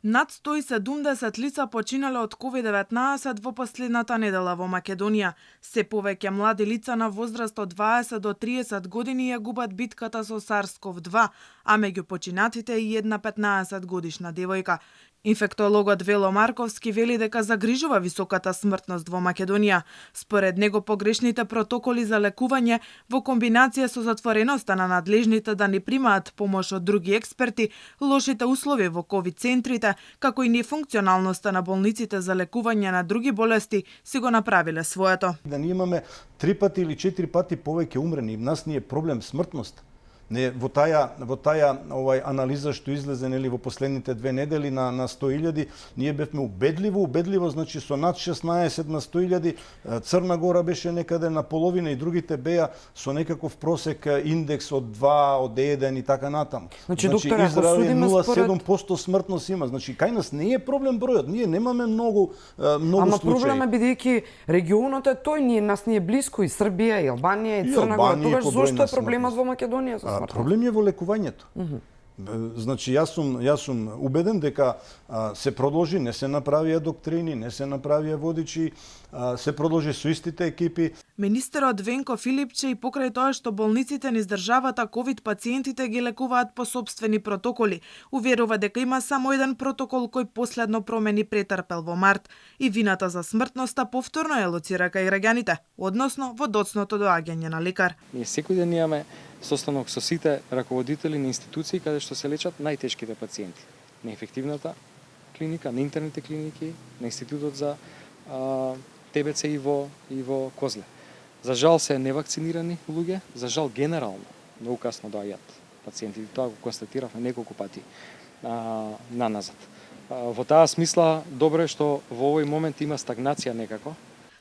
Над 170 лица починале од COVID-19 во последната недела во Македонија. Се повеќе млади лица на возраст од 20 до 30 години ја губат битката со SARS-CoV-2, а меѓу починатите и една 15 годишна девојка. Инфектологот Вело Марковски вели дека загрижува високата смртност во Македонија. Според него погрешните протоколи за лекување во комбинација со затвореноста на надлежните да не примаат помош од други експерти, лошите услови во ковид центрите, како и нефункционалноста на болниците за лекување на други болести, си го направиле своето. Да ние имаме 3 пати или 4 пати повеќе умрени, нас не е проблем смртност. Не, во таа анализа што излезе во последните 2 недели на 100.000, ние бевме убедливо, значи со над 16 на 100.000, Црна Гора беше некаде на половина и другите беа со некаков просек индекс од 2, од 1 и така натаму. Значи доктор, Израел е 0,7% смртност има. Значи кај нас не е проблем бројот, ние немаме многу случаи. Ама проблемот бидејќи регионот е тој, нас не е блиску и Србија, и Албанија, и Црна Гора. Тогаш зошто е проблемот во Македонија со смртност? Проблем е во лекувањето. Значи, јас сум убеден дека се продолжи, не се направија доктрини, не се направија водичи, се продолжи со истите екипи. Министерот Венко Филипче и покрај тоа што болниците низ државата ковид пациентите ги лекуваат по собствени протоколи, уверува дека има само еден протокол кој последно промени претрпел во март и вината за смртноста повторно е лоцира кај граѓаните, односно во доцното доаѓање на лекар. Ние секој ден имаме состанок со сите раководители на институции каде што се лечат најтешките пациенти. На ефективната клиника, на интерните клиники, на институтот за ТБЦ и во Козле. За жал се невакцинирани луѓе, за жал генерално многу касно доаѓаат пациенти. Тоа го констатиравме неколку пати наназад. Во таа смисла добро е што во овој момент има стагнација некако.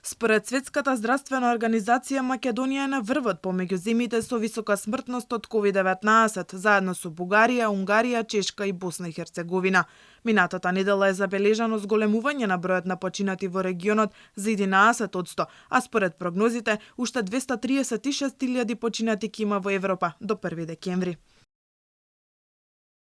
Според Светската здравствена организација, Македонија е на врвот помеѓу земјите со висока смртност од COVID-19, заедно со Бугарија, Унгарија, Чешка и Босна и Херцеговина. Минатата недела е забележано зголемување на бројот на починати во регионот за 11%, а според прогнозите, уште 236.000 починати ќе има во Европа до 1 декември.